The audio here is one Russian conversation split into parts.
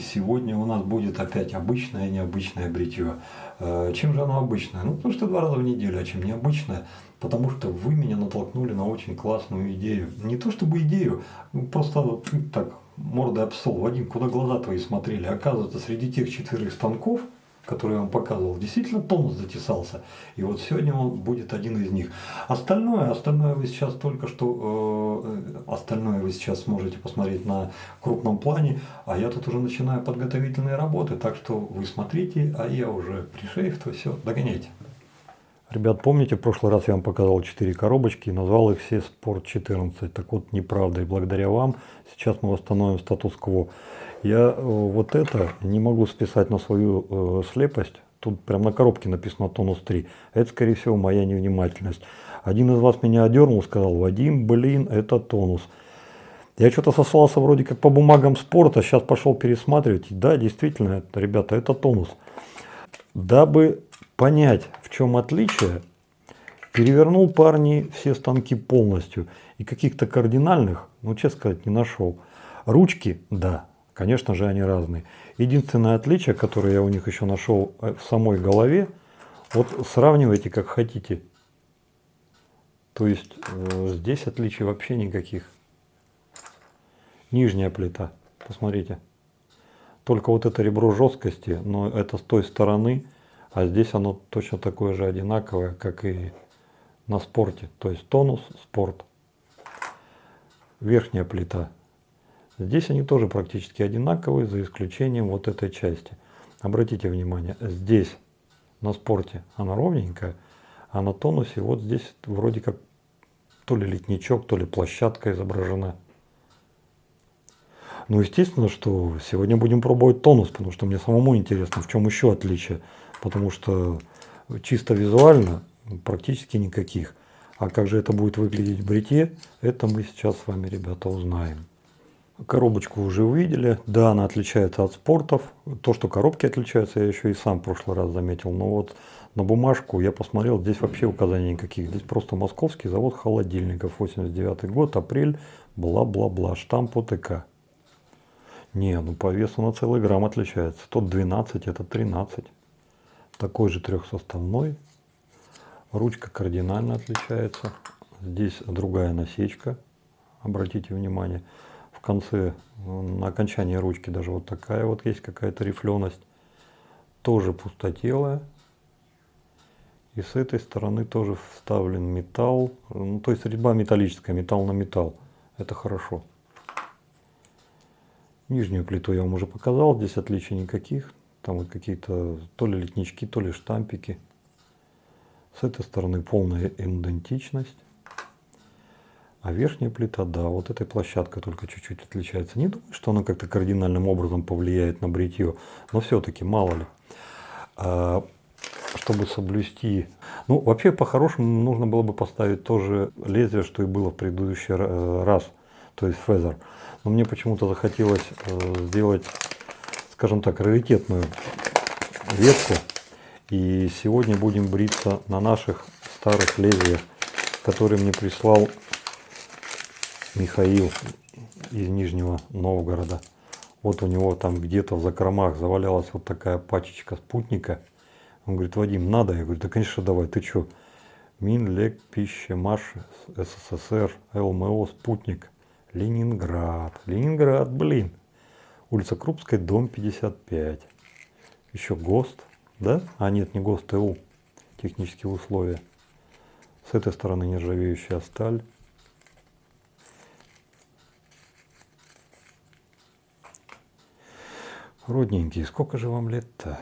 сегодня у нас будет опять обычное и необычное бритье. Чем же оно обычное? Ну, потому что 2 раза в неделю, а чем необычное? Потому что вы меня натолкнули на очень классную идею. Не то чтобы идею, просто вот так, мордой об стол. Вадим, куда глаза твои смотрели? Оказывается, среди тех 4 станков, которые я вам показывал, действительно тонус затесался. И вот сегодня он будет один из них. Остальное вы сейчас остальное вы сейчас сможете посмотреть на крупном плане, а я тут уже начинаю подготовительные работы, так что вы смотрите, а я уже пришейф, то все, догоняйте. Ребят, помните, в прошлый раз я вам показал 4 коробочки и назвал их все Спорт 14. Так вот, неправда. И благодаря вам сейчас мы восстановим статус-кво. Я вот это не могу списать на свою слепость. Тут прям на коробке написано тонус 3. Это, скорее всего, моя невнимательность. Один из вас меня одернул, сказал: Вадим, блин, это тонус. Я что-то сослался вроде как по бумагам спорта, сейчас пошел пересматривать. Да, действительно, ребята, это тонус. Дабы понять, в чем отличие, перевернул, парни, все станки полностью. И каких-то кардинальных, ну, честно сказать, не нашел. Ручки, да, конечно же, они разные. Единственное отличие, которое я у них еще нашел в самой голове, вот сравнивайте как хотите. То есть здесь отличий вообще никаких. Нижняя плита, посмотрите. Только вот это ребро жесткости, но это с той стороны, а здесь оно точно такое же одинаковое, как и на спорте. То есть тонус, спорт. Верхняя плита. Здесь они тоже практически одинаковые, за исключением вот этой части. Обратите внимание, здесь на спорте она ровненькая, а на тонусе вот здесь вроде как то ли литничок, то ли площадка изображена. Ну, естественно, что сегодня будем пробовать тонус, потому что мне самому интересно, в чем еще отличие. Потому что чисто визуально практически никаких. А как же это будет выглядеть в бритье, это мы сейчас с вами, ребята, узнаем. Коробочку уже увидели. Да, она отличается от спортов. То, что коробки отличаются, я еще и сам в прошлый раз заметил. Но вот на бумажку я посмотрел, здесь вообще указаний никаких. Здесь просто московский завод холодильников, 89 год, апрель, бла-бла-бла, штамп ОТК. Не, ну по весу на целый грамм отличается. Тот 12, это 13. Такой же трехсоставной. Ручка кардинально отличается. Здесь другая насечка. Обратите внимание. В конце, на окончании ручки даже вот такая вот есть какая-то рифленость. Тоже пустотелая. И с этой стороны тоже вставлен металл. Ну, то есть резьба металлическая, металл на металл. Это хорошо. Нижнюю плиту я вам уже показал, здесь отличий никаких. Там вот какие-то то ли литнички, то ли штампики. С этой стороны полная идентичность. А верхняя плита, да, вот эта площадка только чуть-чуть отличается. Не думаю, что она как-то кардинальным образом повлияет на бритье, но все-таки мало ли. Чтобы соблюсти... Ну, вообще, по-хорошему, нужно было бы поставить то же лезвие, что и было в предыдущий раз, то есть фезер. Но мне почему-то захотелось сделать, скажем так, раритетную ветку. И сегодня будем бриться на наших старых лезвиях, которые мне прислал Михаил из Нижнего Новгорода. Вот у него там где-то в закромах завалялась вот такая пачечка спутника. Он говорит: Вадим, надо? Я говорю: да, конечно, давай, ты что? Минлег, Пищемаш, СССР, ЛМО, спутник. Ленинград. Ленинград, блин. Улица Крупская, дом 55. Еще ГОСТ, да? А нет, не ГОСТ, ТУ. Технические условия. С этой стороны нержавеющая сталь. Родненькие, сколько же вам лет-то?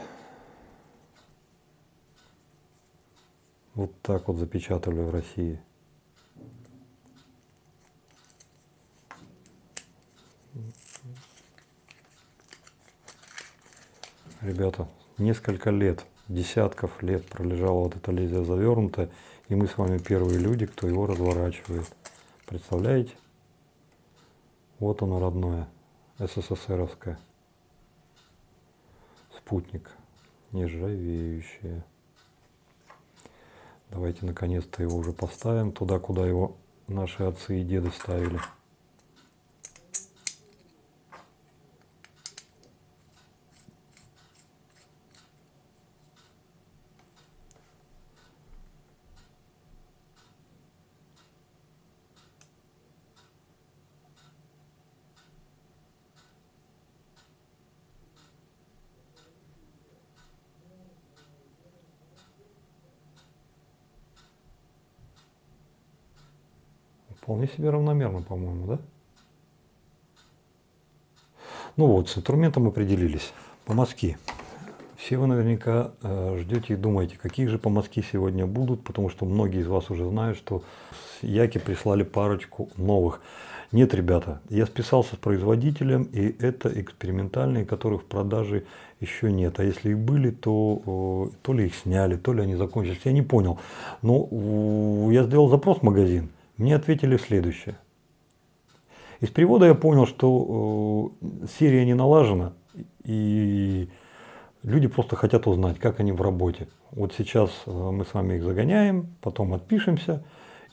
Вот так вот запечатали в России. Ребята, несколько лет, десятков лет пролежало вот это лезвие завернутое, и мы с вами первые люди, кто его разворачивает. Представляете? Вот оно родное, СССРовское. Спутник, нержавеющее. Давайте наконец-то его уже поставим туда, куда его наши отцы и деды ставили. вполне себе равномерно, по-моему, да? Ну вот, с инструментом определились. Помазки. Все вы наверняка ждете и думаете, какие же помазки сегодня будут, потому что многие из вас уже знают, что с Яки прислали парочку новых. Нет, ребята, я списался с производителем, и это экспериментальные, которых в продаже еще нет. А если и были, то ли их сняли, то ли они закончились, я не понял. Но я сделал запрос в магазин, мне ответили следующее. Из перевода я понял, что серия не налажена, и люди просто хотят узнать, как они в работе. Вот сейчас мы с вами их загоняем, потом отпишемся,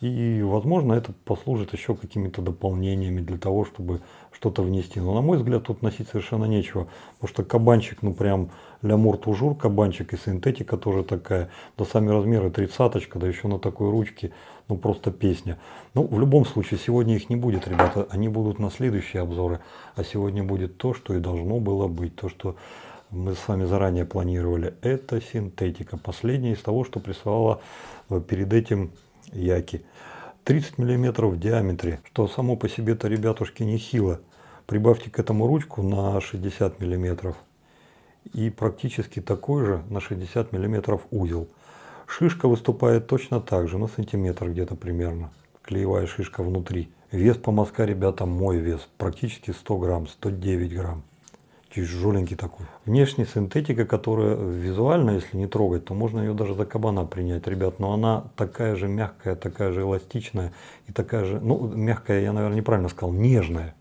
и, возможно, это послужит еще какими-то дополнениями для того, чтобы что-то внести. Но, на мой взгляд, тут носить совершенно нечего, потому что кабанчик, ну прям лямур тужур, кабанчик, и синтетика тоже такая, да сами размеры 30-очка, да еще на такой ручке, ну просто песня. Ну, в любом случае, сегодня их не будет, ребята, они будут на следующие обзоры, а сегодня будет то, что и должно было быть, то, что мы с вами заранее планировали. Это синтетика, последняя из того, что прислала перед этим Яки. 30 мм в диаметре, что само по себе-то, ребятушки, нехило. Прибавьте к этому ручку на 60 мм и практически такой же на 60 мм узел. Шишка выступает точно так же, на сантиметр где-то примерно. Клеевая шишка внутри. Вес помазка, ребята, мой вес. Практически 100 грамм, 109 грамм. Тяжеленький такой. Внешне синтетика, которая визуально, если не трогать, то можно ее даже за кабана принять, ребят. Но она такая же мягкая, такая же эластичная и такая же, ну, мягкая, я, наверное, неправильно сказал, нежная,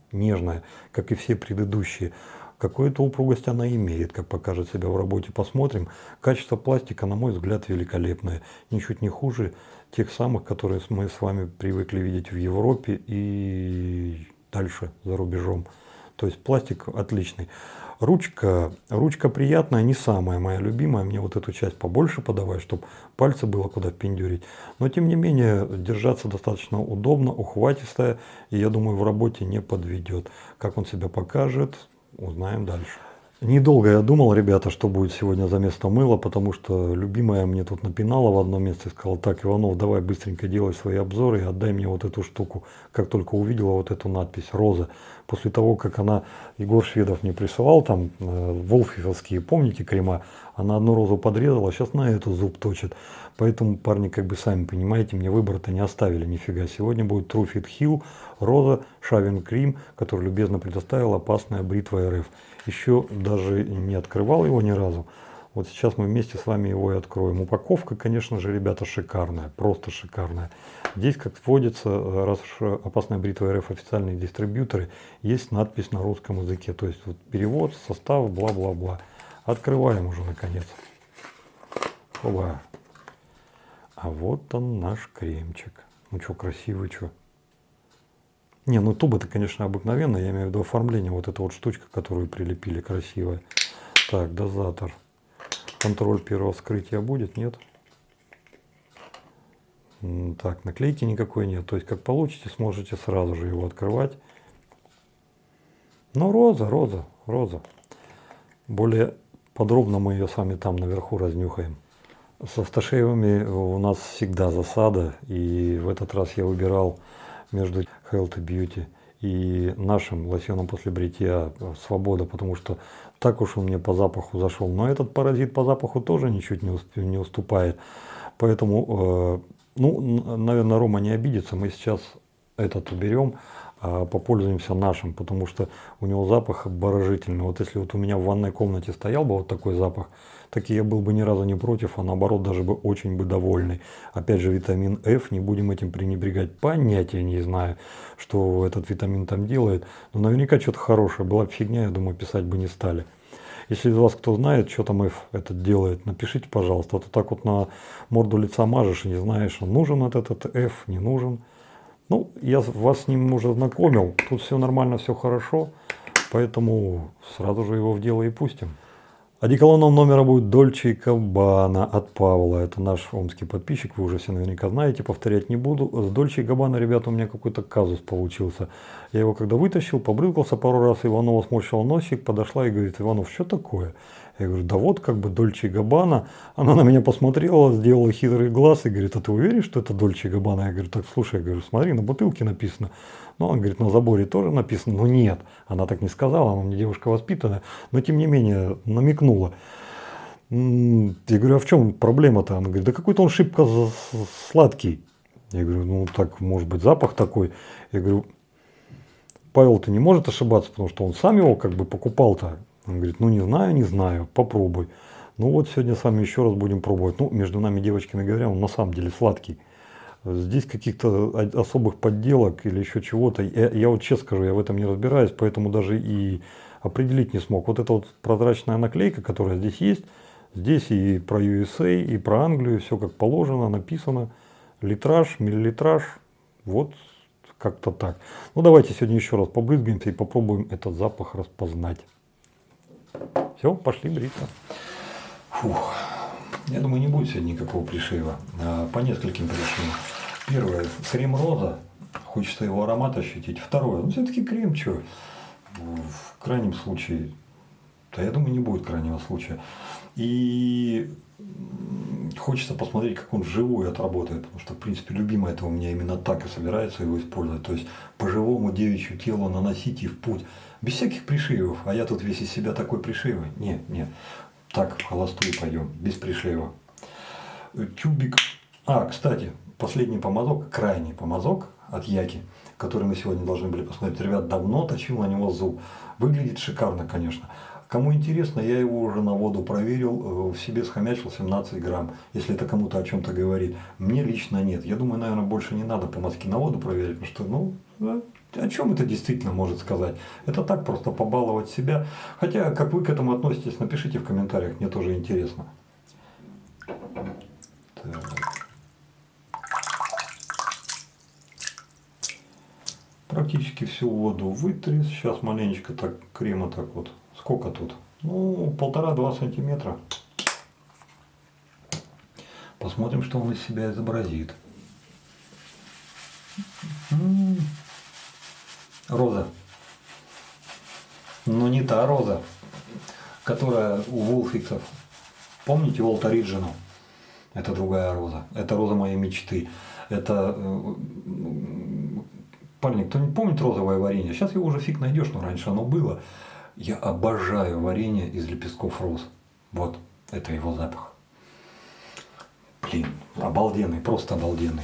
как и все предыдущие. Какую-то упругость она имеет, как покажет себя в работе, посмотрим. Качество пластика, на мой взгляд, великолепное. Ничуть не хуже тех самых, которые мы с вами привыкли видеть в Европе и дальше за рубежом. То есть пластик отличный. Ручка приятная, не самая моя любимая. Мне вот эту часть побольше подавай, чтобы пальцы было куда впендюрить. Но тем не менее, держаться достаточно удобно, ухватистая. И я думаю, в работе не подведет. Как он себя покажет, узнаем дальше. Недолго я думал, ребята, что будет сегодня за место мыла, потому что любимая мне тут напинала в одном месте, сказала: так, Иванов, давай быстренько делай свои обзоры и отдай мне вот эту штуку. Как только увидела вот эту надпись «Роза». После того, как Егор Шведов мне присылал там волфовские, помните, крема, она одну розу подрезала, сейчас на эту зуб точит. Поэтому, парни, как бы сами понимаете, мне выбора-то не оставили нифига. Сегодня будет True Fit Heal, роза, Shaving Cream, который любезно предоставил опасная бритва РФ. Еще даже не открывал его ни разу. Вот сейчас мы вместе с вами его и откроем. Упаковка, конечно же, ребята, шикарная, просто шикарная. Здесь, как водится, раз уж опасная бритва РФ официальные дистрибьюторы, есть надпись на русском языке. То есть вот перевод, состав, бла-бла-бла. Открываем уже наконец. Оба. А вот он, наш кремчик. Ну что, красивый, что? Не, ну туба-то, конечно, обыкновенная, я имею в виду оформление, вот эта вот штучка, которую прилепили, красивая. Так, дозатор. Контроль первого вскрытия будет, нет? Так, наклейки никакой нет, то есть как получите, сможете сразу же его открывать. Ну, роза. Более подробно мы ее с вами там наверху разнюхаем. С автошейвами у нас всегда засада, и в этот раз я выбирал между Health Beauty и нашим лосьоном после бритья Свобода, потому что так уж он мне по запаху зашел. Но этот паразит по запаху тоже ничуть не уступает. Поэтому, ну, наверное, Рома не обидится. Мы сейчас этот уберем, попользуемся нашим, потому что у него запах обворожительный. Вот если вот у меня в ванной комнате стоял бы вот такой запах, так я был бы ни разу не против, а наоборот даже бы очень бы довольный. Опять же, витамин F, не будем этим пренебрегать, понятия не знаю, что этот витамин там делает, но наверняка что-то хорошее, была бы фигня, я думаю, писать бы не стали. Если из вас кто знает, что там F этот делает, напишите, пожалуйста. А то так вот на морду лица мажешь и не знаешь, нужен этот F, не нужен. Ну, я вас с ним уже знакомил, тут все нормально, все хорошо, поэтому сразу же его в дело и пустим. Одеколоном номера будет Dolce & Gabbana от Павла. Это наш омский подписчик, вы уже все наверняка знаете, повторять не буду. С Dolce & Gabbana, ребята, у меня какой-то казус получился. Я его когда вытащил, побрызгался пару раз, Иванова сморщила носик, подошла и говорит: Иванов, что такое? Я говорю, да вот как бы Дольче и Габбана. Она на меня посмотрела, сделала хитрый глаз и говорит, а ты уверен, что это Дольче и Габбана? Я говорю, так слушай, я говорю, смотри, на бутылке написано. Ну, он говорит, на заборе тоже написано. Ну нет, она так не сказала, она мне девушка воспитанная, но тем не менее намекнула. Я говорю, а в чем проблема-то? Она говорит, да какой-то он шибко сладкий. Я говорю, ну так, может быть, запах такой. Я говорю, Павел-то не может ошибаться, потому что он сам его как бы покупал-то. Он говорит, ну не знаю, попробуй. Ну вот сегодня с вами еще раз будем пробовать. Ну, между нами девочками говоря, он на самом деле сладкий. Здесь каких-то особых подделок или еще чего-то. Я вот честно скажу, я в этом не разбираюсь, поэтому даже и определить не смог. Вот эта вот прозрачная наклейка, которая здесь есть, здесь и про USA, и про Англию, все как положено, написано. Литраж, миллилитраж, вот как-то так. Ну давайте сегодня еще раз побрызгаемся и попробуем этот запах распознать. Все, пошли бриться. Фух. Я думаю, не будет сегодня никакого пришива. По нескольким причинам. Первое, крем роза. Хочется его аромат ощутить. Второе, ну все-таки крем, что? В крайнем случае, да я думаю, не будет крайнего случая. И хочется посмотреть, как он вживую отработает, потому что, в принципе, любимое это у меня именно так и собирается его использовать. То есть по живому девичью телу наносить и в путь. Без всяких пришивов. А я тут весь из себя такой пришивый. Нет. Так, в холостую пойдем, без пришива. Тюбик. Кстати, последний помазок, крайний помазок от Яки, который мы сегодня должны были посмотреть. Ребят, давно точил на него зуб. Выглядит шикарно, конечно. Кому интересно, я его уже на воду проверил, в себе схомячил 17 грамм, если это кому-то о чем-то говорит. Мне лично нет. Я думаю, наверное, больше не надо помазки на воду проверить, потому что, о чем это действительно может сказать? Это так, просто побаловать себя. Хотя, как вы к этому относитесь, напишите в комментариях, мне тоже интересно. Так. Практически всю воду вытряс. Сейчас маленечко так крема так вот. Сколько тут? Ну, 1,5-2 сантиметра. Посмотрим, что он из себя изобразит. Роза. Но не та роза, которая у Вулфиксов. Помните Old Original? Это другая роза. Это роза моей мечты. Это... Парни, кто не помнит розовое варенье? Сейчас его уже фиг найдешь, но раньше оно было. Я обожаю варенье из лепестков роз. Вот, это его запах. Блин, обалденный, просто обалденный.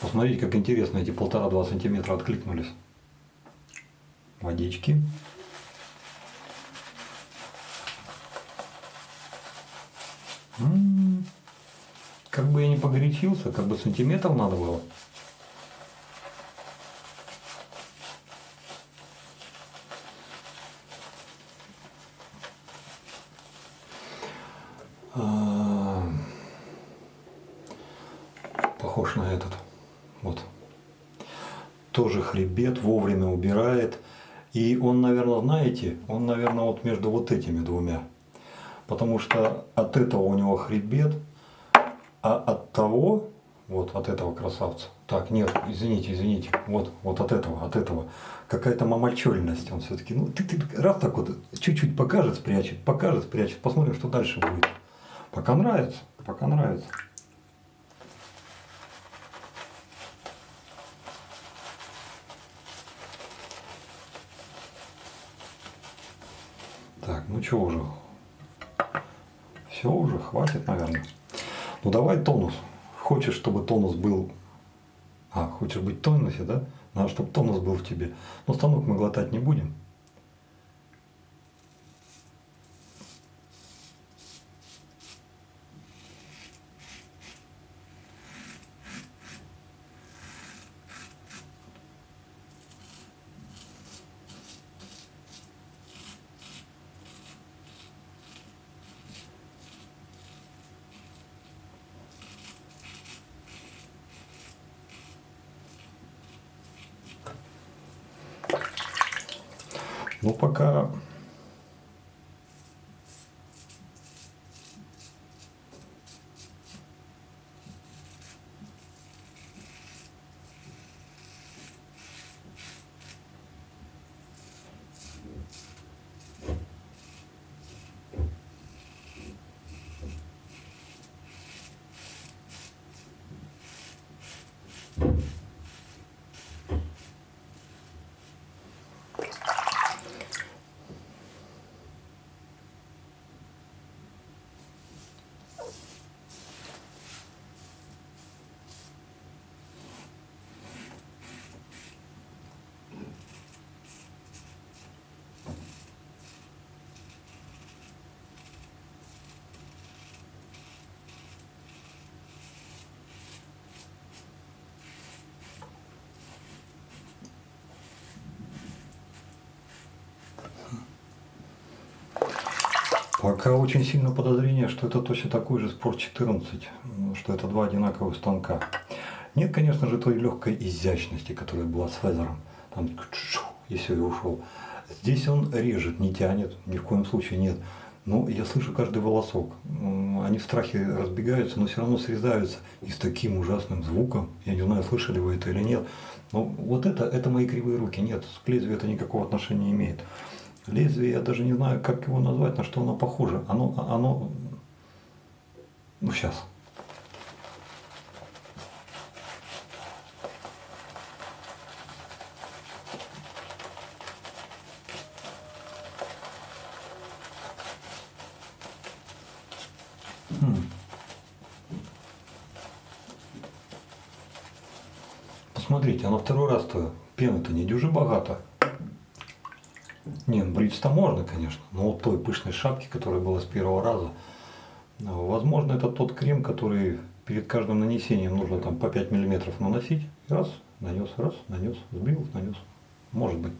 Посмотрите, как интересно эти 1,5-2 сантиметра откликнулись. Водички. Как бы я не погорячился, как бы сантиметров надо было. Похож на этот. Вот. Тоже хребет, вовремя убирает. И он, наверное, знаете, он, наверное, вот между вот этими двумя. Потому что от этого у него хребет, а от того, вот от этого красавца. Так, нет, извините, вот от этого. Какая-то мамочольность он все-таки. Ну, ты раз так вот чуть-чуть покажет, спрячет. Посмотрим, что дальше будет. Пока нравится. Так, ну что уже? Все уже, хватит, наверное. Ну давай тонус. Хочешь, чтобы тонус был... хочешь быть в тонусе, да? Надо, чтобы тонус был в тебе. Но станок мы глотать не будем. Ну пока... Пока очень сильно подозрение, что это точно такой же Спорт 14, что это два одинаковых станка. Нет, конечно же, той легкой изящности, которая была с фезером. Там и все, и ушел. Здесь он режет, не тянет, ни в коем случае нет. Но я слышу каждый волосок. Они в страхе разбегаются, но все равно срезаются. И с таким ужасным звуком. Я не знаю, слышали вы это или нет. Но вот это мои кривые руки. Нет, к лезвию это никакого отношения не имеет. Лезвие, я даже не знаю, как его назвать, на что оно похоже. Оно, ну сейчас. Посмотрите, а на второй раз-то пены-то не дюже богато. Не, ну бриться-то можно, конечно, но вот той пышной шапки, которая была с первого раза, возможно, это тот крем, который перед каждым нанесением нужно там по 5 миллиметров наносить. И раз, нанес, сбил, нанес. Может быть.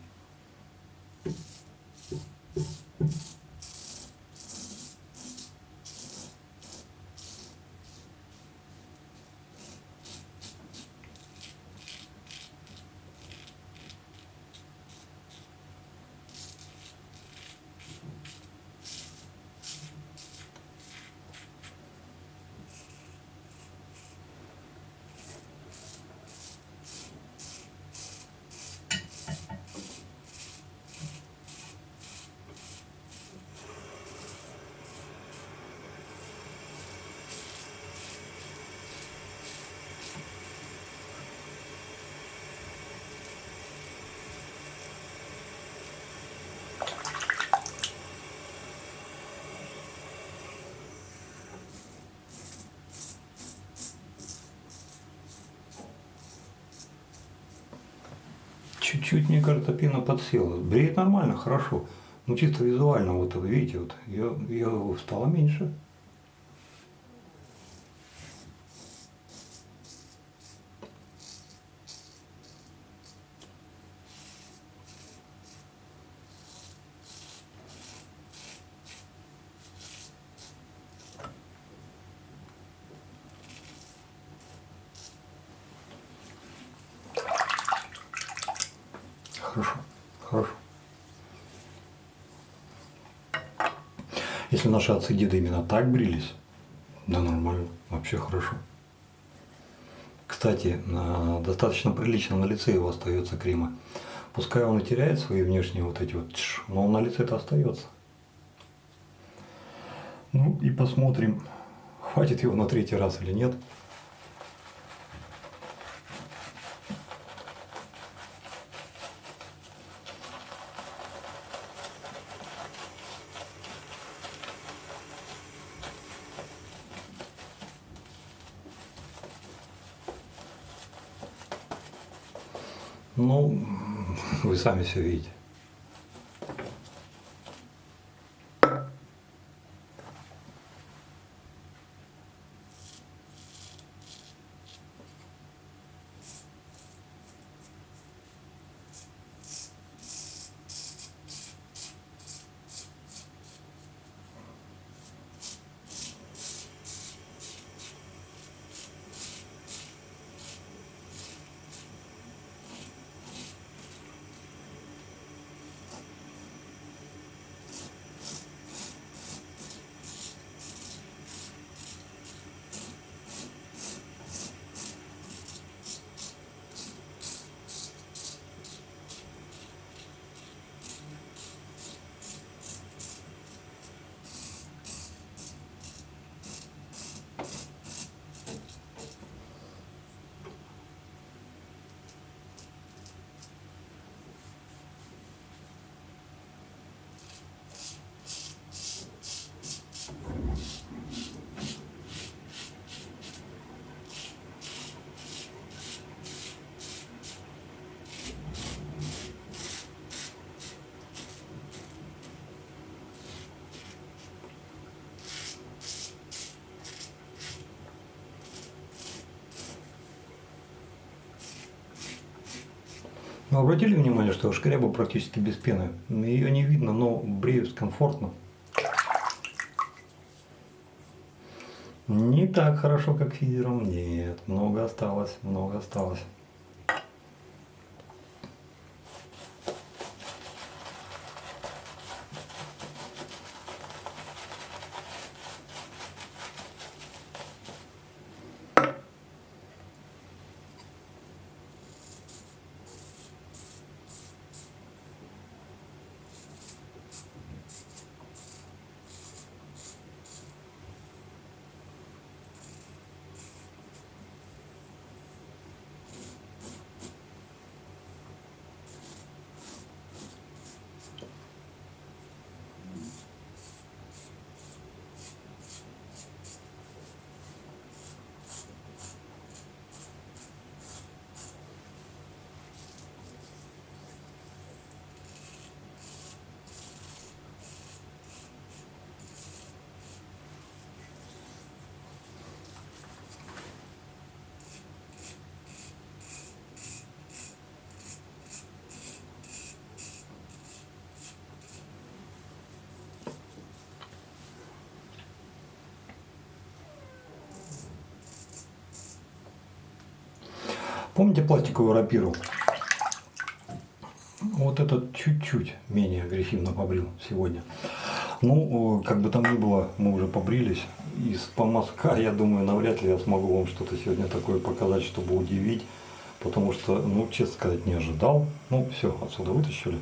Чуть-чуть, мне кажется, пена подсела. Бреет нормально, хорошо. Но чисто визуально, вот вы видите, вот ее стало меньше. Хорошо, хорошо. Если наши отцы и деды именно так брились, да нормально, вообще хорошо. Кстати, достаточно прилично на лице его остается крема. Пускай он и теряет свои внешние вот эти вот, но он на лице это остается. Ну и посмотрим, хватит его на третий раз или нет. Ну, вы сами все видите. Ну, обратили внимание, что шкряба практически без пены. Ее не видно, но бреют комфортно. Не так хорошо, как фидером, нет. Много осталось, много осталось. Помните пластиковую рапиру? Вот этот чуть-чуть менее агрессивно побрил сегодня. Ну, как бы там ни было, мы уже побрились. Из помазка, я думаю, навряд ли я смогу вам что-то сегодня такое показать, чтобы удивить. Потому что, ну, честно сказать, не ожидал. Ну, все, отсюда вытащили.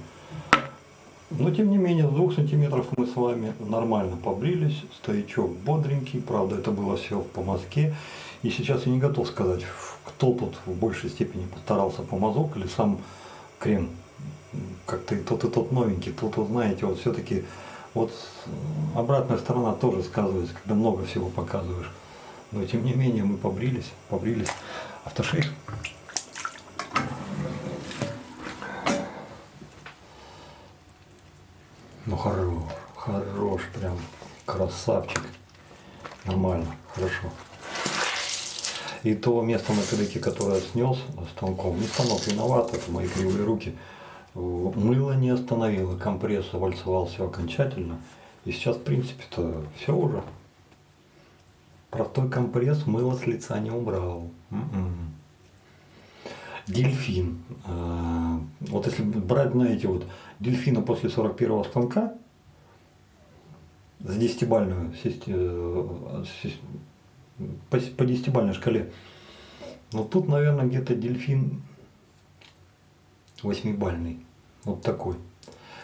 Но, тем не менее, с 2 сантиметров мы с вами нормально побрились. Стоячок бодренький. Правда, это было все в помазке. И сейчас я не готов сказать, кто тут в большей степени постарался помазок или сам крем. Как-то и тот новенький. Тут, вот, знаете, вот все-таки вот обратная сторона тоже сказывается, когда много всего показываешь. Но, тем не менее, мы побрились. Автошейх. Ну, хорош, прям красавчик. Нормально, хорошо. И то место на кадыке, которое снес станком, не станок виноват, это мои кривые руки, мыло не остановило, компресс вальцевал все окончательно. И сейчас, в принципе-то, все уже. Простой компресс мыло с лица не убрал. Дельфин. Вот если брать, знаете, вот дельфина после 41-го станка за 10-бальную по 10-бальной шкале. Но тут, наверное, где-то дельфин 8-бальный. Вот такой.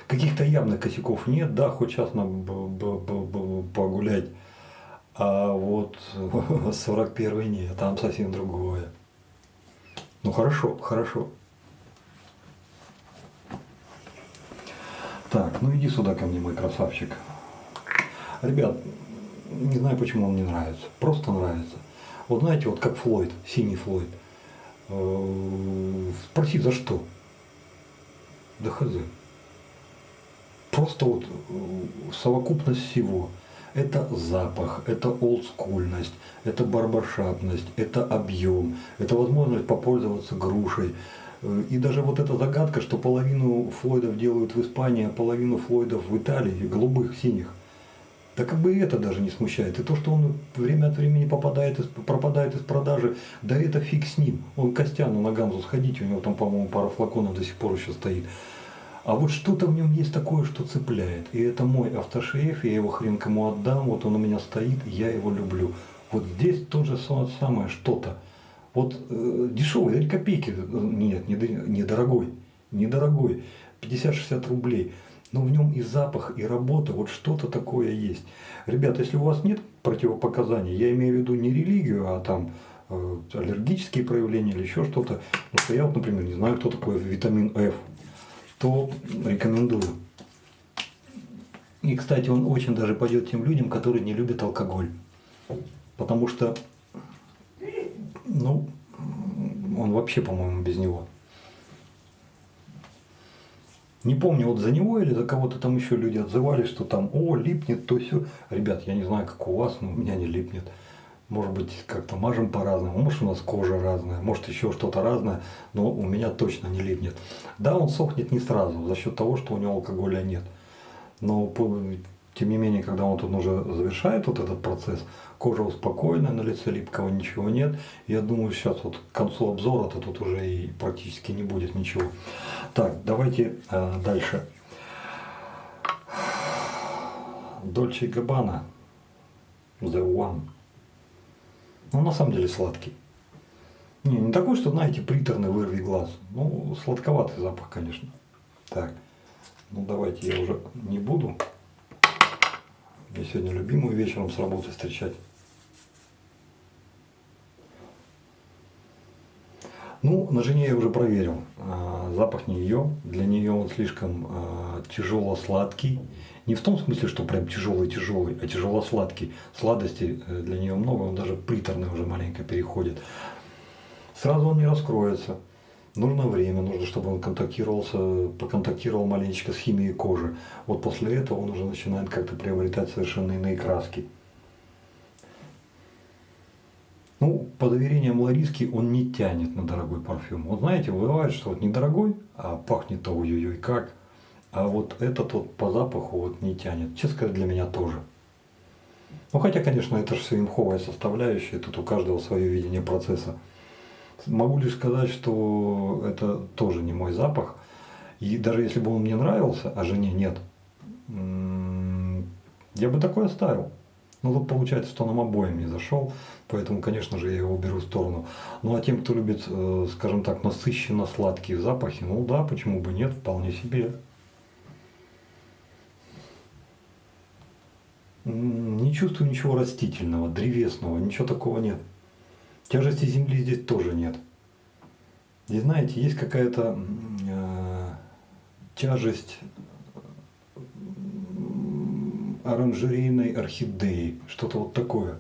Каких-то явных косяков нет, да, хоть сейчас нам погулять. А вот 41-й нет, там совсем другое. Ну хорошо, хорошо. Так, ну иди сюда ко мне, мой красавчик. Ребят, не знаю, почему он мне нравится. Просто нравится. Вот знаете, вот как Флойд, синий Флойд. Спроси, за что? Да хз. Просто вот совокупность всего. Это запах, это олдскульность, это барбершапность, это объем, это возможность попользоваться грушей. И даже вот эта загадка, что половину Флойдов делают в Испании, а половину Флойдов в Италии, голубых, синих. Да как бы это даже не смущает. И то, что он время от времени пропадает из продажи, да это фиг с ним. Он Костяну на Ганзу сходите, у него там, по-моему, пара флаконов до сих пор еще стоит. А вот что-то в нем есть такое, что цепляет. И это мой автошейф, я его хрен кому отдам, вот он у меня стоит, я его люблю. Вот здесь то же самое что-то. Вот дешевый, это копейки, нет, недорогой, 50-60 рублей. Но в нем и запах, и работа, вот что-то такое есть. Ребята, если у вас нет противопоказаний, я имею в виду не религию, а там аллергические проявления или еще что-то. Потому что я вот, например, не знаю, кто такой витамин F, то рекомендую. И, кстати, он очень даже пойдет тем людям, которые не любят алкоголь. Потому что, ну, он вообще, по-моему, без него. Не помню, вот за него или за кого-то там еще люди отзывались, что там, о, липнет, то все. Ребят, я не знаю, как у вас, но у меня не липнет. Может быть, как-то мажем по-разному, может, у нас кожа разная, может, еще что-то разное, но у меня точно не липнет. Да, он сохнет не сразу, за счет того, что у него алкоголя нет. Но тем не менее, когда он тут уже завершает вот этот процесс, кожа успокоенная, на лице липкого ничего нет. Я думаю, сейчас вот к концу обзора-то тут уже и практически не будет ничего. Так, давайте дальше. Dolce & Gabbana The One. Ну, на самом деле сладкий. Не такой, что, знаете, приторный, вырви глаз. Ну, сладковатый запах, конечно. Так, ну давайте я уже не буду. Я сегодня любимую вечером с работы встречать. Ну, на жене я уже проверил. Запах не ее. Для нее он слишком тяжело-сладкий. Не в том смысле, что прям тяжелый-тяжелый, а тяжело-сладкий. Сладости для нее много, он даже приторный уже маленько переходит. Сразу он не раскроется. Нужно время, нужно, чтобы он поконтактировал маленечко с химией кожи. Вот после этого он уже начинает как-то приобретать совершенно иные краски. Ну, по доверениям Лариски, он не тянет на дорогой парфюм. Вот знаете, бывает, что вот недорогой, а пахнет-то ой-ой-ой как. А вот этот вот по запаху вот не тянет. Честно сказать, для меня тоже. Ну, хотя, конечно, это же все имховая составляющая, тут у каждого свое видение процесса. Могу лишь сказать, что это тоже не мой запах. И даже если бы он мне нравился, а жене нет, я бы такой оставил. Ну вот получается, что нам обоим не зашел, поэтому, конечно же, я его уберу в сторону. Ну а тем, кто любит, скажем так, насыщенно сладкие запахи, ну да, почему бы нет, вполне себе. Не чувствую ничего растительного, древесного, ничего такого нет. Тяжести земли здесь тоже нет. И знаете, есть какая-то тяжесть оранжерейной орхидеи, что-то вот такое.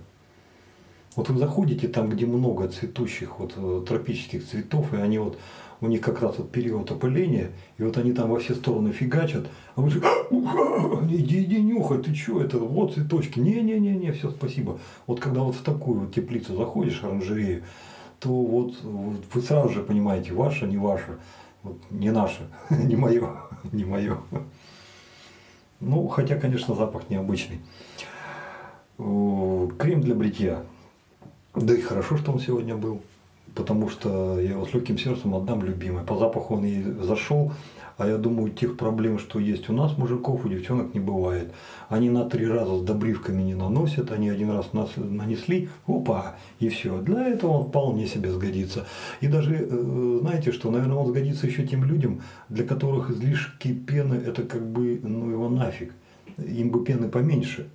Вот вы заходите там, где много цветущих вот тропических цветов, и они вот, у них как раз вот период опыления, и вот они там во все стороны фигачат, а вы же, иди нюхай, ты что, это вот цветочки, не, все, спасибо. Вот когда вот в такую вот теплицу заходишь, оранжерею, то вот вы сразу же понимаете, ваше, не ваше, вот, не наше, не мое, не мое. Ну, хотя, конечно, запах необычный. Крем для бритья. Да и хорошо, что он сегодня был, потому что я его с легким сердцем отдам любимой. По запаху он и зашел, а я думаю, тех проблем, что есть у нас, мужиков, у девчонок, не бывает. Они на 3 раза с добривками не наносят, они 1 раз нанесли, опа, и все. Для этого он вполне себе сгодится. И даже, знаете что, наверное, он сгодится еще тем людям, для которых излишки пены, это как бы, ну его нафиг, им бы пены поменьше.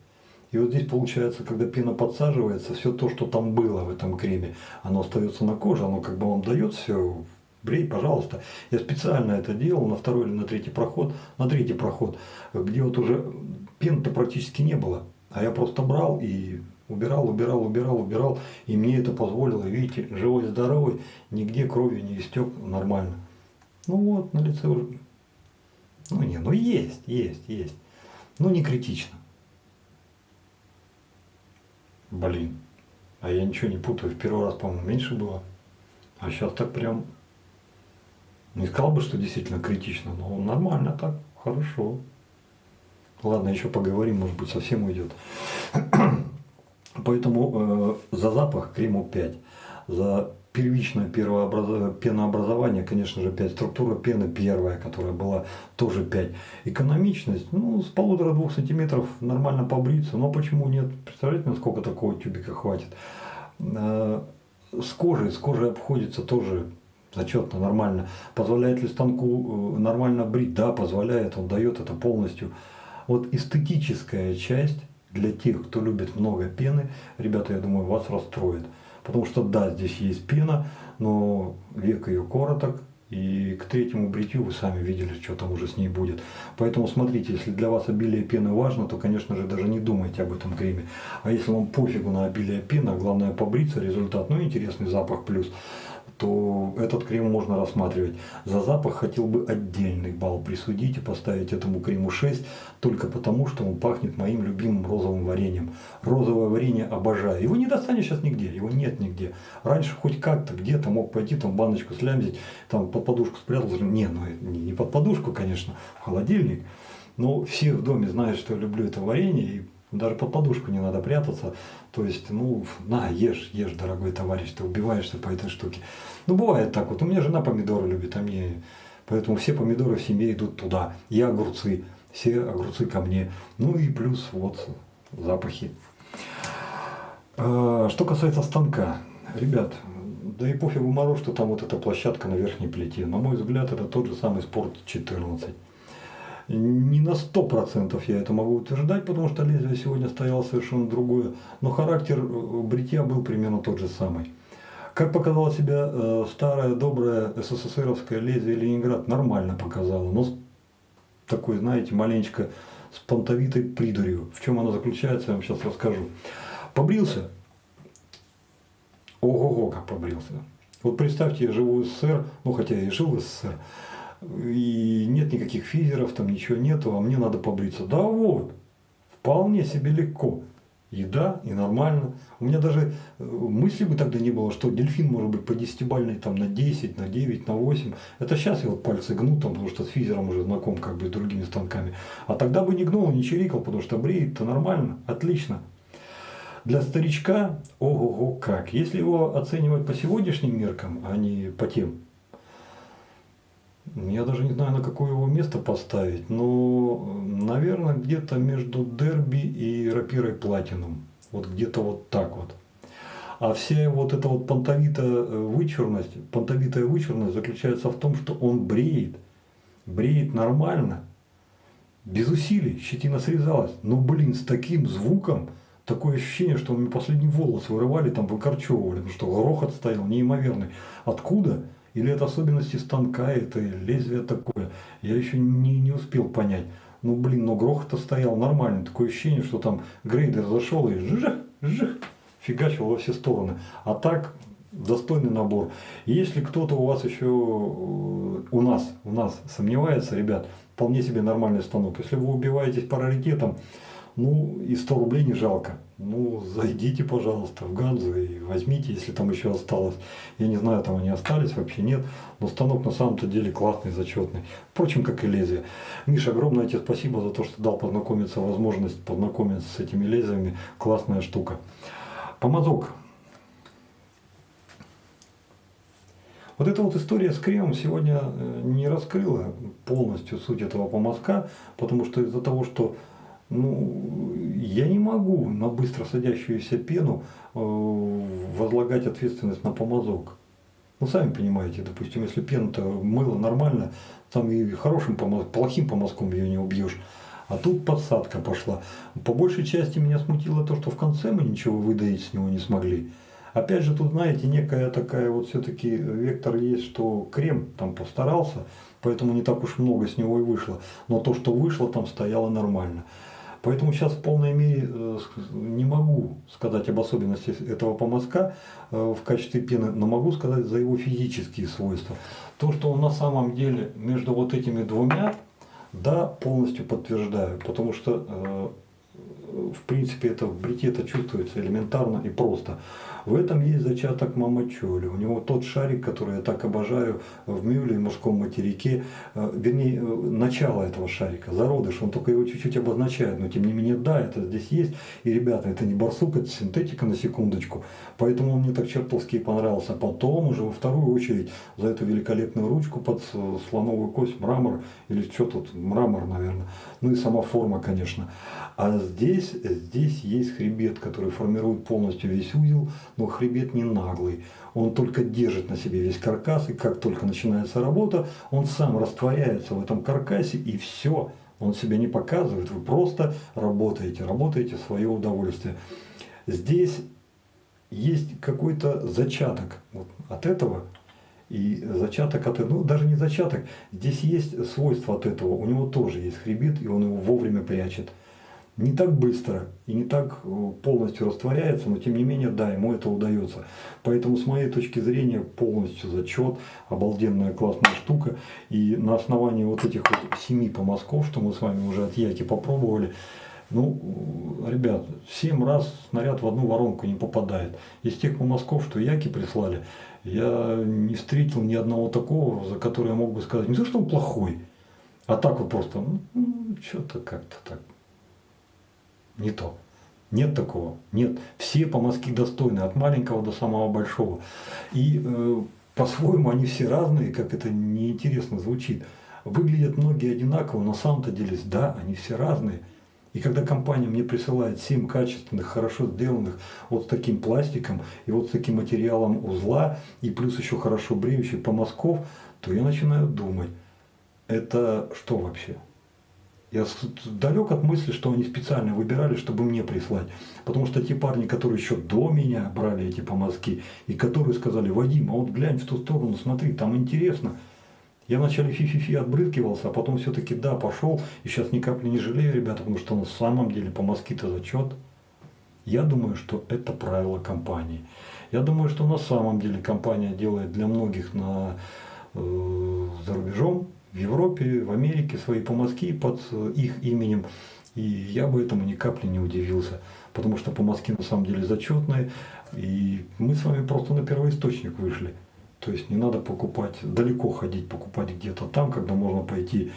И вот здесь получается, когда пена подсаживается, все то, что там было в этом креме, оно остается на коже, оно как бы вам дает все, брей, пожалуйста. Я специально это делал на 2-й или на 3-й проход, на 3-й проход, где вот уже пены-то практически не было. А я просто брал и убирал, и мне это позволило, видите, живой-здоровый, нигде кровью не истек, нормально. Ну вот, на лице уже, ну есть, ну не критично. Блин, а я ничего не путаю, в первый раз, по-моему, меньше было, а сейчас так прям, не сказал бы, что действительно критично, но нормально так, хорошо. Ладно, еще поговорим, может быть, совсем уйдет. Поэтому за запах крему 5, за первичное пенообразование, конечно же, 5, структура пены первая, которая была, тоже 5. Экономичность, ну, с 1,5-2 сантиметров нормально побриться, но почему нет? Представляете, насколько такого тюбика хватит? С кожей обходится тоже зачетно, нормально. Позволяет ли станку нормально брить? Да, позволяет, он дает это полностью. Вот эстетическая часть для тех, кто любит много пены, ребята, я думаю, вас расстроит. Потому что да, здесь есть пена, но век ее короток, и к 3-му бритью вы сами видели, что там уже с ней будет. Поэтому смотрите, если для вас обилие пены важно, то, конечно же, даже не думайте об этом креме. А если вам пофигу на обилие пены, а главное побриться, результат, ну интересный запах плюс, то этот крем можно рассматривать. За запах хотел бы отдельный балл присудить и поставить этому крему 6, только потому, что он пахнет моим любимым розовым вареньем. Розовое варенье обожаю. Его не достанешь сейчас нигде, его нет нигде. Раньше хоть как-то где-то мог пойти, там баночку слямзить, там под подушку спрятал. Не, ну не под подушку, конечно, в холодильник. Но все в доме знают, что я люблю это варенье, и даже под подушку не надо прятаться. То есть, ну, на, ешь, ешь, дорогой товарищ, ты убиваешься по этой штуке. Ну, бывает так вот. У меня жена помидоры любит, а мне... Поэтому все помидоры в семье идут туда. И огурцы. Все огурцы ко мне. Ну и плюс вот запахи. Что касается станка. Ребят, да и пофигу мороз, что там вот эта площадка на верхней плите. На мой взгляд, это тот же самый Sport 14. Не на 100% я это могу утверждать, потому что лезвие сегодня стояло совершенно другое. Но характер бритья был примерно тот же самый. Как показало себя старое, доброе СССРовское лезвие Ленинград, нормально показало. Но такой, знаете, маленечко с понтовитой придурью. В чем она заключается, я вам сейчас расскажу. Побрился. Ого-го, как побрился. Вот представьте, я живу в СССР, ну хотя я и жил в СССР, и нет никаких физеров, там ничего нету, а мне надо побриться. Да вот, вполне себе легко. Еда и нормально. У меня даже мысли бы тогда не было, что дельфин может быть по 10-бальной там на 10, на 9, на 8. Это сейчас я вот пальцы гну, там, потому что с физером уже знаком как бы с другими станками. А тогда бы не гнул, не чирикал, потому что бреет-то нормально, отлично. Для старичка, ого-го как. Если его оценивать по сегодняшним меркам, а не по тем, я даже не знаю, на какое его место поставить, но, наверное, где-то между Дерби и рапирой Платинум. Вот где-то вот так вот. А вся вот эта вот понтовитая вычурность заключается в том, что он бреет нормально, без усилий, щетина срезалась. Но, блин, с таким звуком, такое ощущение, что мне последний волос вырывали, там выкорчевывали, потому что грохот стоял неимоверный. Откуда? Или это особенности станка, это лезвие такое. Я еще не успел понять. Ну блин, но грохот-то стоял нормально. Такое ощущение, что там грейдер зашел и жих, фигачил во все стороны. А так, достойный набор. И если кто-то у вас еще, у нас сомневается, ребят, вполне себе нормальный станок. Если вы убиваетесь по раритетам, ну и 100 рублей не жалко. Ну, зайдите, пожалуйста, в Ганзу и возьмите, если там еще осталось. Я не знаю, там они остались, вообще нет. Но станок на самом-то деле классный, зачетный. Впрочем, как и лезвие. Миша, огромное тебе спасибо за то, что дал возможность познакомиться с этими лезвиями. Классная штука. Помазок. Вот эта вот история с кремом сегодня не раскрыла полностью суть этого помазка, потому что из-за того, что я не могу на быстро садящуюся пену возлагать ответственность на помазок. Ну, сами понимаете, допустим, если пена-то мыло нормально, там и плохим помазком ее не убьешь. А тут подсадка пошла. По большей части меня смутило то, что в конце мы ничего выдавить с него не смогли. Опять же, тут, знаете, некая такая вот все-таки вектор есть, что крем там постарался, поэтому не так уж много с него и вышло. Но то, что вышло, там стояло нормально. Поэтому сейчас в полной мере не могу сказать об особенности этого помазка в качестве пены, но могу сказать за его физические свойства. То, что он на самом деле между вот этими двумя, да, полностью подтверждаю, потому что в принципе это в бритье-то чувствуется элементарно и просто. В этом есть зачаток мамачоли. У него тот шарик, который я так обожаю в мюле и мужском материке, вернее, начало этого шарика, зародыш, он только его чуть-чуть обозначает, но тем не менее, да, это здесь есть. И, ребята, это не барсук, это синтетика на секундочку. Поэтому он мне так чертовски понравился. Потом уже во вторую очередь за эту великолепную ручку под слоновую кость, мрамор, или что тут, мрамор, наверное. Ну и сама форма, конечно. А здесь есть хребет, который формирует полностью весь узел, но хребет не наглый. Он только держит на себе весь каркас, и как только начинается работа, он сам растворяется в этом каркасе, и все. Он себя не показывает, вы просто работаете в свое удовольствие. Здесь есть какой-то зачаток вот от этого, и зачаток от этого, ну даже не зачаток, здесь есть свойство от этого, у него тоже есть хребет, и он его вовремя прячет. Не так быстро и не так полностью растворяется, но тем не менее, да, ему это удается. Поэтому с моей точки зрения полностью зачет, обалденная классная штука. И на основании вот этих вот 7 помазков, что мы с вами уже от Яки попробовали, ну, ребят, 7 раз снаряд в одну воронку не попадает. Из тех помазков, что Яки прислали, я не встретил ни одного такого, за который я мог бы сказать, не то, что он плохой, А так вот просто, что-то как-то так не то. Нет такого. Нет. Все помазки достойны, от маленького до самого большого. И по-своему они все разные, как это неинтересно звучит. Выглядят многие одинаково, но на самом-то деле, да, они все разные. И когда компания мне присылает 7 качественных, хорошо сделанных, вот с таким пластиком и вот с таким материалом узла, и плюс еще хорошо бреющих помазков, то я начинаю думать, это что вообще? Я далек от мысли, что они специально выбирали, чтобы мне прислать. Потому что те парни, которые еще до меня брали эти помазки, и которые сказали: Вадим, а вот глянь в ту сторону, смотри, там интересно. Я вначале фи-фи-фи отбрыкивался, а потом все-таки да, пошел. И сейчас ни капли не жалею, ребята, потому что на самом деле помазки-то зачет. Я думаю, что это правило компании. Я думаю, что на самом деле компания делает для многих за рубежом, в Европе, в Америке свои помазки под их именем. И я бы этому ни капли не удивился. Потому что помазки на самом деле зачетные. И мы с вами просто на первоисточник вышли. То есть не надо покупать, далеко ходить, покупать где-то там, когда можно пойти,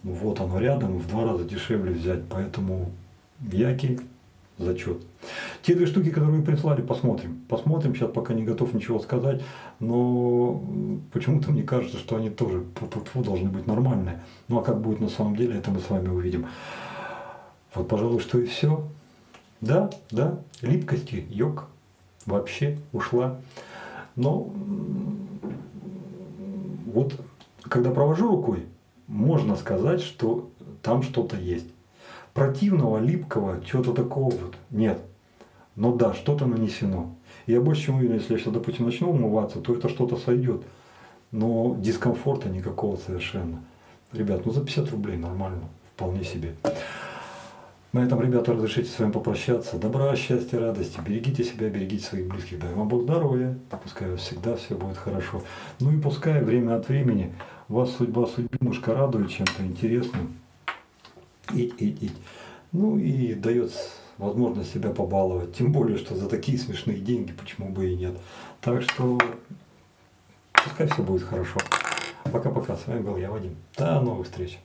вот оно рядом, в 2 раза дешевле взять. Поэтому яки зачет. Те 2 штуки, которые вы прислали, посмотрим. Посмотрим, сейчас пока не готов ничего сказать, но почему-то мне кажется, что они тоже должны быть нормальные. Ну а как будет на самом деле, это мы с вами увидим. Вот, пожалуй, что и все. Да, липкости, йог вообще ушла. Но вот когда провожу рукой, можно сказать, что там что-то есть. Противного, липкого, чего-то такого вот нет. Но да, что-то нанесено. И я больше чем уверен, если я сейчас, допустим, начну умываться, то это что-то сойдет. Но дискомфорта никакого совершенно. Ребят, за 50 рублей нормально, вполне себе. На этом, ребята, разрешите с вами попрощаться. Добра, счастья, радости. Берегите себя, берегите своих близких. Дай вам Бог здоровья. Пускай у вас всегда все будет хорошо. Ну и пускай время от времени вас судьбинушка радует чем-то интересным. Ну и дает возможность себя побаловать. Тем более, что за такие смешные деньги почему бы и нет. Так что пускай все будет хорошо. Пока-пока. С вами был я, Вадим. До новых встреч.